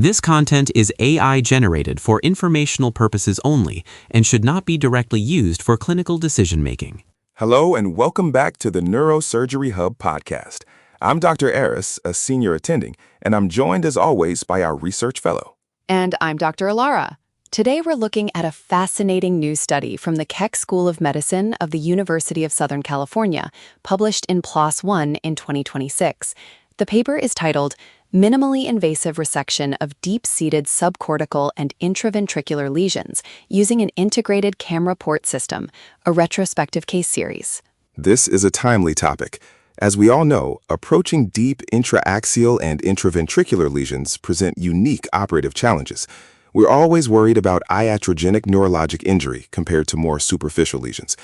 This content is AI generated for informational purposes only and should not be directly used for clinical decision-making. Hello and welcome back to the Neurosurgery Hub podcast. I'm Dr. Aris, a senior attending, and I'm joined as always by our research fellow. And I'm Dr. Alara. Today we're looking at a fascinating new study from the Keck School of Medicine of the University of Southern California, published in PloS One in 2026. The paper is titled Minimally Invasive Resection of Deep-Seated Subcortical and Intraventricular Lesions Using an Integrated Camera Port System, a Retrospective Case Series. This is a timely topic. As we all know, approaching deep intraaxial and intraventricular lesions present unique operative challenges. We're always worried about iatrogenic neurologic injury compared to more superficial lesions.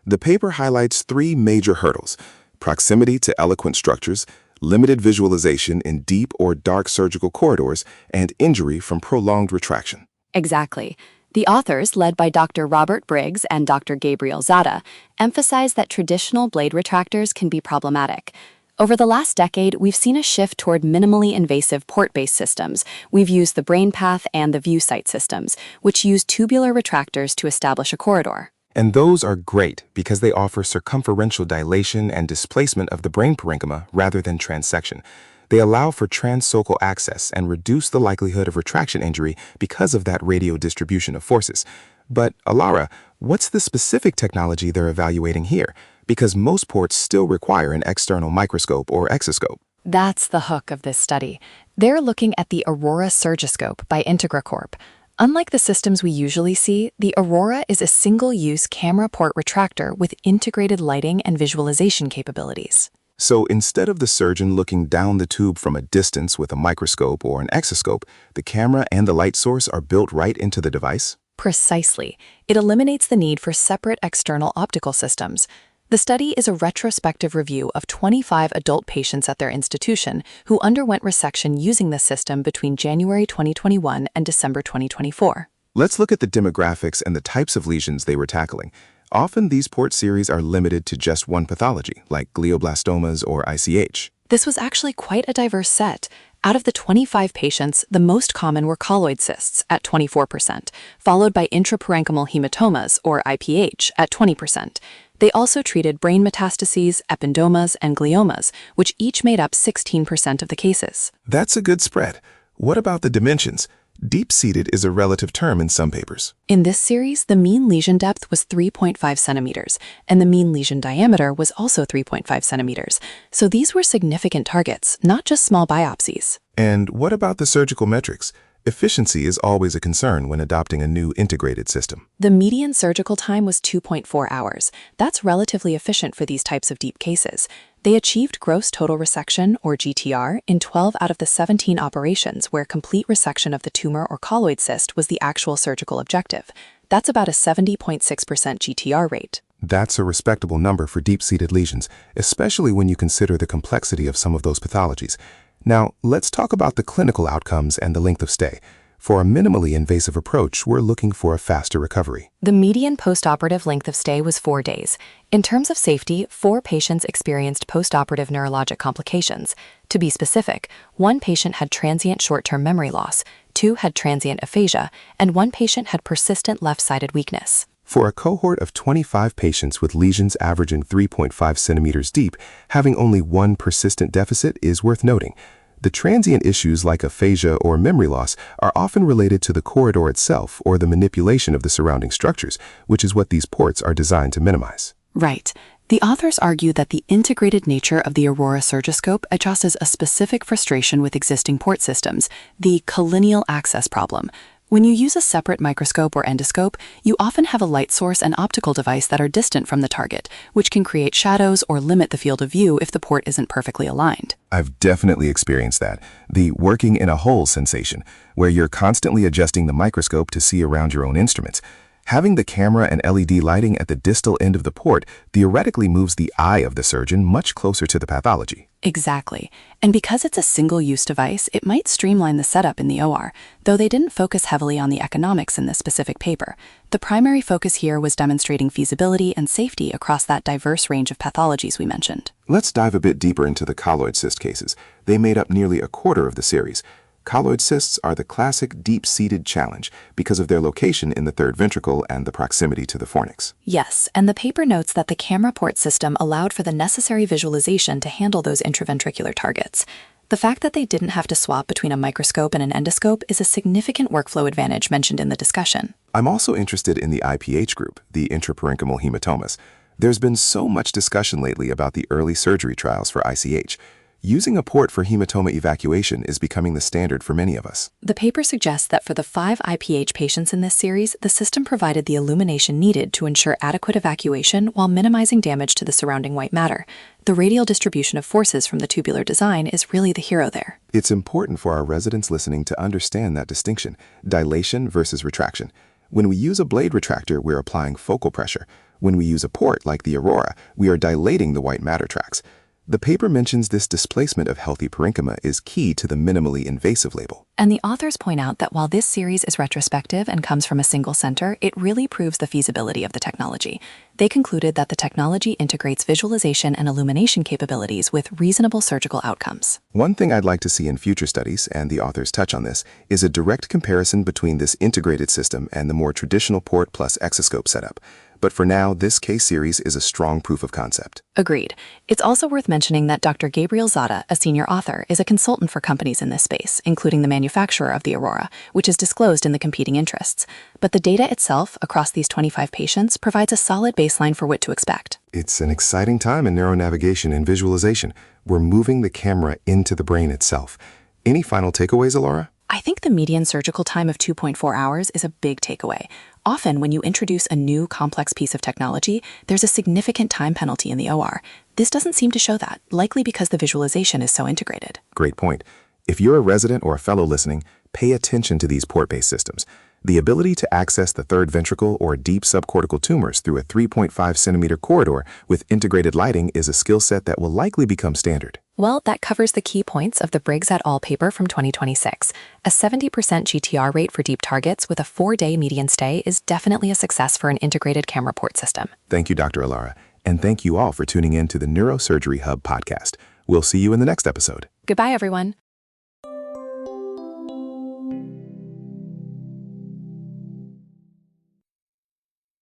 The paper highlights three major hurdles: proximity to eloquent structures, limited visualization in deep or dark surgical corridors, and injury from prolonged retraction. Exactly. The authors, led by Dr. Robert Briggs and Dr. Gabriel Zada, emphasize that traditional blade retractors can be problematic. Over the last decade, we've seen a shift toward minimally invasive port-based systems. We've used the BrainPath and the ViewSight systems, which use tubular retractors to establish a corridor. And those are great because they offer circumferential dilation and displacement of the brain parenchyma rather than transection. They allow for transfocal access and reduce the likelihood of retraction injury because of that radial distribution of forces. But, Alara, what's the specific technology they're evaluating here? Because most ports still require an external microscope or exoscope. That's the hook of this study. They're looking at the Aurora Surgiscope by IntegraCorp. Unlike the systems we usually see, the Aurora is a single-use camera port retractor with integrated lighting and visualization capabilities. So instead of the surgeon looking down the tube from a distance with a microscope or an exoscope, the camera and the light source are built right into the device? Precisely. It eliminates the need for separate external optical systems. The study is a retrospective review of 25 adult patients at their institution who underwent resection using the system between January 2021 and December 2024. Let's look at the demographics and the types of lesions they were tackling. Often these port series are limited to just one pathology, like glioblastomas or ICH. This was actually quite a diverse set. Out of the 25 patients, the most common were colloid cysts at 24%, followed by intraparenchymal hematomas, or IPH, at 20%. They also treated brain metastases, ependymomas, and gliomas, which each made up 16% of the cases. That's a good spread. What about the dimensions? Deep-seated is a relative term in some papers. In this series, the mean lesion depth was 3.5 centimeters, and the mean lesion diameter was also 3.5 centimeters. So these were significant targets, not just small biopsies. And what about the surgical metrics? Efficiency is always a concern when adopting a new integrated system. The median surgical time was 2.4 hours. That's relatively efficient for these types of deep cases. They achieved gross total resection, or GTR, in 12 out of the 17 operations where complete resection of the tumor or colloid cyst was the actual surgical objective. That's about a 70.6% GTR rate. That's a respectable number for deep-seated lesions, especially when you consider the complexity of some of those pathologies. Now, let's talk about the clinical outcomes and the length of stay. For a minimally invasive approach, we're looking for a faster recovery. The median postoperative length of stay was 4 days. In terms of safety, 4 patients experienced postoperative neurologic complications. To be specific, 1 patient had transient short-term memory loss, 2 had transient aphasia, and 1 patient had persistent left-sided weakness. For a cohort of 25 patients with lesions averaging 3.5 centimeters deep, having only 1 persistent deficit is worth noting. The transient issues like aphasia or memory loss are often related to the corridor itself or the manipulation of the surrounding structures, which is what these ports are designed to minimize. Right. The authors argue that the integrated nature of the Aurora Surgiscope addresses a specific frustration with existing port systems, the collineal access problem. When you use a separate microscope or endoscope, you often have a light source and optical device that are distant from the target, which can create shadows or limit the field of view if the port isn't perfectly aligned. I've definitely experienced that. The working in a hole sensation, where you're constantly adjusting the microscope to see around your own instruments. Having the camera and LED lighting at the distal end of the port theoretically moves the eye of the surgeon much closer to the pathology. Exactly. And because it's a single-use device, it might streamline the setup in the OR, though they didn't focus heavily on the economics in this specific paper. The primary focus here was demonstrating feasibility and safety across that diverse range of pathologies we mentioned. Let's dive a bit deeper into the colloid cyst cases. They made up nearly a quarter of the series. Colloid cysts are the classic deep-seated challenge because of their location in the third ventricle and the proximity to the fornix. Yes, and the paper notes that the camera port system allowed for the necessary visualization to handle those intraventricular targets. The fact that they didn't have to swap between a microscope and an endoscope is a significant workflow advantage mentioned in the discussion. I'm also interested in the IPH group, the intraparenchymal hematomas. There's been so much discussion lately about the early surgery trials for ICH. Using a port for hematoma evacuation is becoming the standard for many of us. The paper suggests that for the 5 IPH patients in this series, the system provided the illumination needed to ensure adequate evacuation while minimizing damage to the surrounding white matter. The radial distribution of forces from the tubular design is really the hero there. It's important for our residents listening to understand that distinction, dilation versus retraction. When we use a blade retractor, we're applying focal pressure. When we use a port like the Aurora, we are dilating the white matter tracts. The paper mentions this displacement of healthy parenchyma is key to the minimally invasive label. And the authors point out that while this series is retrospective and comes from a single center, it really proves the feasibility of the technology. They concluded that the technology integrates visualization and illumination capabilities with reasonable surgical outcomes. One thing I'd like to see in future studies, and the authors touch on this, is a direct comparison between this integrated system and the more traditional port plus exoscope setup. But for now, this case series is a strong proof of concept. Agreed. It's also worth mentioning that Dr. Gabriel Zada, a senior author, is a consultant for companies in this space, including the manufacturer of the Aurora, which is disclosed in the competing interests. But the data itself, across these 25 patients, provides a solid baseline for what to expect. It's an exciting time in neuronavigation and visualization. We're moving the camera into the brain itself. Any final takeaways, Alora? I think the median surgical time of 2.4 hours is a big takeaway. Often, when you introduce a new, complex piece of technology, there's a significant time penalty in the OR. This doesn't seem to show that, likely because the visualization is so integrated. Great point. If you're a resident or a fellow listening, pay attention to these port-based systems. The ability to access the third ventricle or deep subcortical tumors through a 3.5 centimeter corridor with integrated lighting is a skill set that will likely become standard. Well, that covers the key points of the Briggs et al. Paper from 2026. A 70% GTR rate for deep targets with a 4-day median stay is definitely a success for an integrated camera port system. Thank you, Dr. Alara, and thank you all for tuning in to the Neurosurgery Hub podcast. We'll see you in the next episode. Goodbye, everyone.